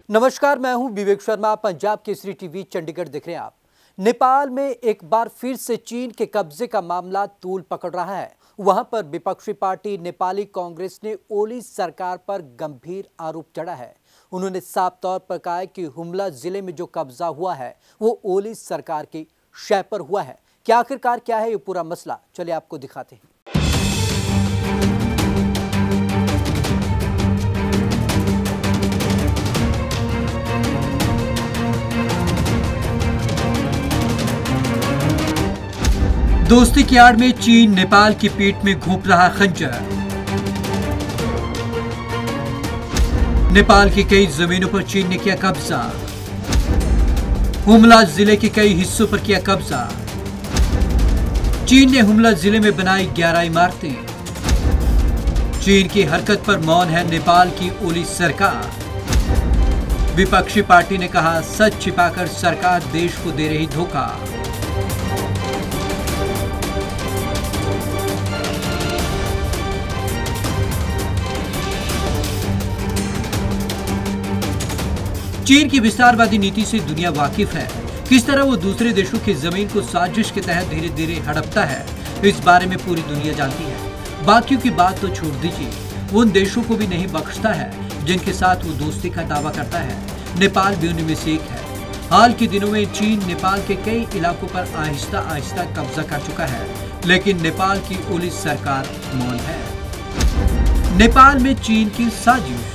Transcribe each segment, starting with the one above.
नमस्कार, मैं हूं विवेक शर्मा। पंजाब केसरी टीवी चंडीगढ़ देख रहे हैं आप। नेपाल में एक बार फिर से चीन के कब्जे का मामला तूल पकड़ रहा है। वहां पर विपक्षी पार्टी नेपाली कांग्रेस ने ओली सरकार पर गंभीर आरोप चढ़ा है। उन्होंने साफ तौर पर कहा है कि हुमला जिले में जो कब्जा हुआ है वो ओली सरकार की शय पर हुआ है। क्या आखिरकार क्या है ये पूरा मसला, चलिए आपको दिखाते हैं। दोस्ती की आड़ में चीन नेपाल की पीठ में घोंप रहा खंजर। नेपाल की कई जमीनों पर चीन ने किया कब्जा। हुमला जिले के कई हिस्सों पर किया कब्जा। चीन ने हुमला जिले में बनाई 11 इमारतें। चीन की हरकत पर मौन है नेपाल की ओली सरकार। विपक्षी पार्टी ने कहा, सच छिपाकर सरकार देश को दे रही धोखा। चीन की विस्तारवादी नीति से दुनिया वाकिफ है। किस तरह वो दूसरे देशों की जमीन को साजिश के तहत धीरे धीरे हड़पता है, इस बारे में पूरी दुनिया जानती है। बाकियों की बात तो छोड़ दीजिए, वो उन देशों को भी नहीं बख्शता है जिनके साथ वो दोस्ती का दावा करता है। नेपाल भी उनमें से एक है। हाल के दिनों में चीन नेपाल के कई इलाकों पर आहिस्ता आहिस्ता कब्जा कर चुका है, लेकिन नेपाल की ओली सरकार मौन है। नेपाल में चीन की साजिश।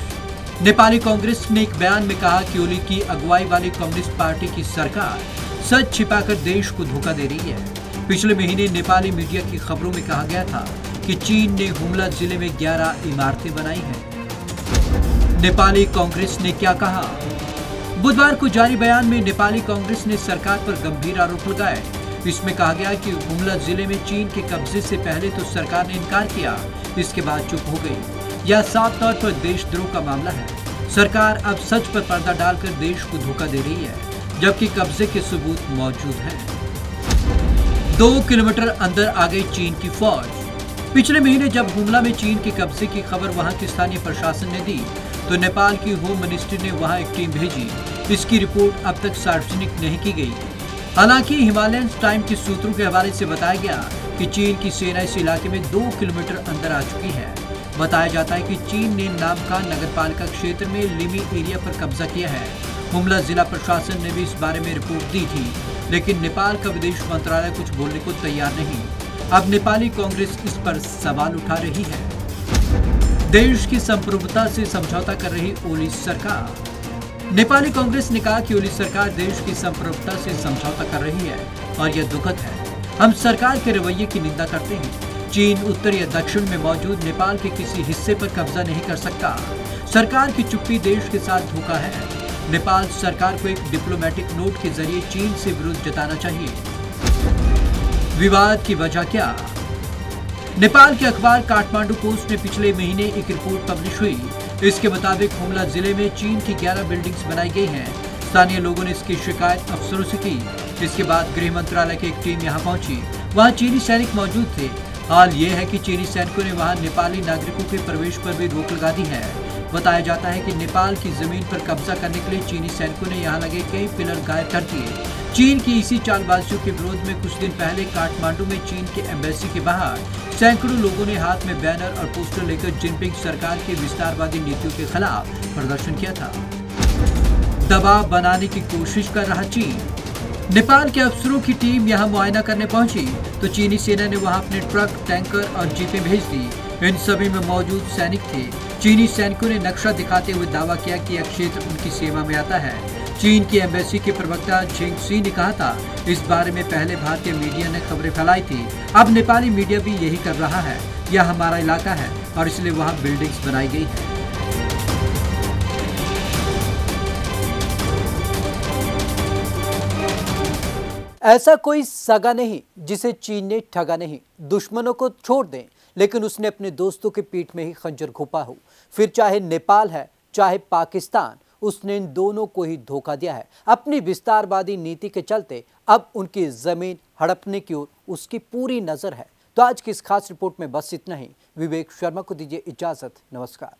नेपाली कांग्रेस ने एक बयान में कहा कि ओली की अगुवाई वाली कम्युनिस्ट पार्टी की सरकार सच छिपाकर देश को धोखा दे रही है। पिछले महीने नेपाली मीडिया की खबरों में कहा गया था कि चीन ने हुमला जिले में 11 इमारतें बनाई हैं। नेपाली कांग्रेस ने क्या कहा? बुधवार को जारी बयान में नेपाली कांग्रेस ने सरकार पर गंभीर आरोप लगाए। इसमें कहा गया कि हुमला जिले में चीन के कब्जे से पहले तो सरकार ने इनकार किया, इसके बाद चुप हो गई। यह साफ तौर पर देशद्रोह का मामला है। सरकार अब सच पर पर्दा डालकर देश को धोखा दे रही है, जबकि कब्जे के सबूत मौजूद हैं। 2 किलोमीटर अंदर आ गई चीन की फौज। पिछले महीने जब हुमला में चीन के कब्जे की खबर वहां के स्थानीय प्रशासन ने दी, तो नेपाल की होम मिनिस्ट्री ने वहां एक टीम भेजी। इसकी रिपोर्ट अब तक सार्वजनिक नहीं की गई। हालांकि हिमालयन टाइम के सूत्रों के हवाले से बताया गया कि चीन की सेना इस इलाके में 2 किलोमीटर अंदर आ चुकी है। बताया जाता है कि चीन ने नामका नगरपालिका क्षेत्र में लिमी एरिया पर कब्जा किया है। हुमला जिला प्रशासन ने भी इस बारे में रिपोर्ट दी थी, लेकिन नेपाल का विदेश मंत्रालय कुछ बोलने को तैयार नहीं। अब नेपाली कांग्रेस इस पर सवाल उठा रही है। देश की संप्रभुता से समझौता कर रही ओली सरकार। नेपाली कांग्रेस ने कहा कि ओली सरकार देश की संप्रभुता से समझौता कर रही है और यह दुखद है। हम सरकार के रवैये की निंदा करते हैं। चीन उत्तर या दक्षिण में मौजूद नेपाल के किसी हिस्से पर कब्जा नहीं कर सकता। सरकार की चुप्पी देश के साथ धोखा है। नेपाल सरकार को एक डिप्लोमेटिक नोट के जरिए चीन से विरोध जताना चाहिए। विवाद की वजह क्या? नेपाल के अखबार काठमांडू पोस्ट में पिछले महीने एक रिपोर्ट पब्लिश हुई। इसके मुताबिक हुमला जिले में चीन की 11 बिल्डिंग्स बनाई गई हैं। स्थानीय लोगों ने इसकी शिकायत अफसरों से की। इसके बाद गृह मंत्रालय की एक टीम यहाँ पहुंची। वहाँ चीनी सैनिक मौजूद थे। हाल ये है कि चीनी सैनिकों ने वहां नेपाली नागरिकों के प्रवेश पर भी रोक लगा दी है। बताया जाता है कि नेपाल की जमीन पर कब्जा करने के लिए चीनी सैनिकों ने यहां लगे कई पिलर गायब कर दिए। चीन की इसी चालबाजियों के विरोध में कुछ दिन पहले काठमांडू में चीन के एम्बेसी के बाहर सैकड़ों लोगों ने हाथ में बैनर और पोस्टर लेकर जिनपिंग सरकार की विस्तारवादी नीतियों के खिलाफ प्रदर्शन किया था। दबाव बनाने की कोशिश कर रहा चीन। नेपाल के अफसरों की टीम यहां मुआयना करने पहुंची तो चीनी सेना ने वहां अपने ट्रक, टैंकर और जीपें भेज दी। इन सभी में मौजूद सैनिक थे। चीनी सैनिकों ने नक्शा दिखाते हुए दावा किया कि यह क्षेत्र उनकी सेवा में आता है। चीन की एम्बेसी के प्रवक्ता झेंगसी ने कहा था, इस बारे में पहले भारतीय मीडिया ने खबरें फैलाई थी। अब नेपाली मीडिया भी यही कर रहा है। यह हमारा इलाका है और इसलिए वहाँ बिल्डिंग्स बनाई गई है। ऐसा कोई सगा नहीं जिसे चीन ने ठगा नहीं। दुश्मनों को छोड़ दें, लेकिन उसने अपने दोस्तों के पीठ में ही खंजर घोंपा हो। फिर चाहे नेपाल है चाहे पाकिस्तान, उसने इन दोनों को ही धोखा दिया है। अपनी विस्तारवादी नीति के चलते अब उनकी जमीन हड़पने की ओर उसकी पूरी नजर है। तो आज की इस खास रिपोर्ट में बस इतना ही। विवेक शर्मा को दीजिए इजाजत। नमस्कार।